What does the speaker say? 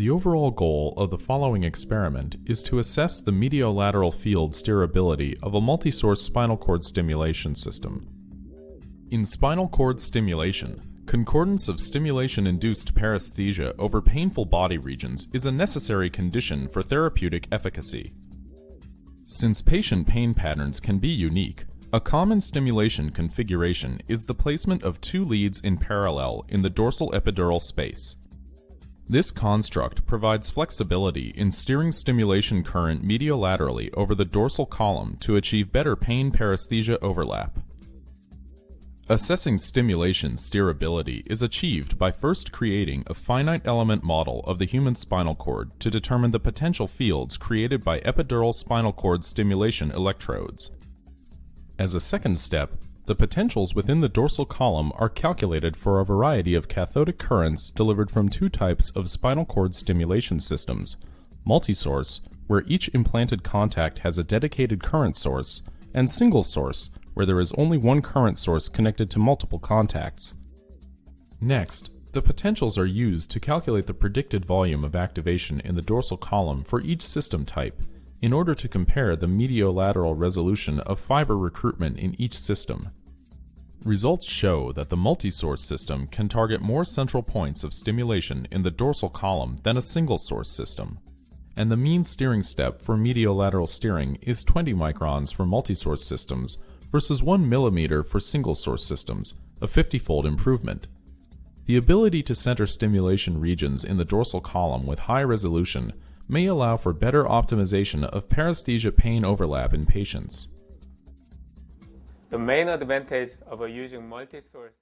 The overall goal of the following experiment is to assess the mediolateral field steerability of a multi-source spinal cord stimulation system. In spinal cord stimulation, concordance of stimulation-induced paresthesia over painful body regions is a necessary condition for therapeutic efficacy. Since patient pain patterns can be unique, a common stimulation configuration is the placement of two leads in parallel in the dorsal epidural space. This construct provides flexibility in steering stimulation current mediolaterally over the dorsal column to achieve better pain paresthesia overlap. Assessing stimulation steerability is achieved by first creating a finite element model of the human spinal cord to determine the potential fields created by epidural spinal cord stimulation electrodes. As a second step, the potentials within the dorsal column are calculated for a variety of cathodic currents delivered from two types of spinal cord stimulation systems: multi-source, where each implanted contact has a dedicated current source, and single source, where there is only one current source connected to multiple contacts. Next, the potentials are used to calculate the predicted volume of activation in the dorsal column for each system type, in order to compare the mediolateral resolution of fiber recruitment in each system. Results show that the multi-source system can target more central points of stimulation in the dorsal column than a single-source system, and the mean steering step for mediolateral steering is 20 microns for multi-source systems versus 1 millimeter for single-source systems, a 50-fold improvement. The ability to center stimulation regions in the dorsal column with high resolution may allow for better optimization of paresthesia pain overlap in patients. The main advantage of using multi-source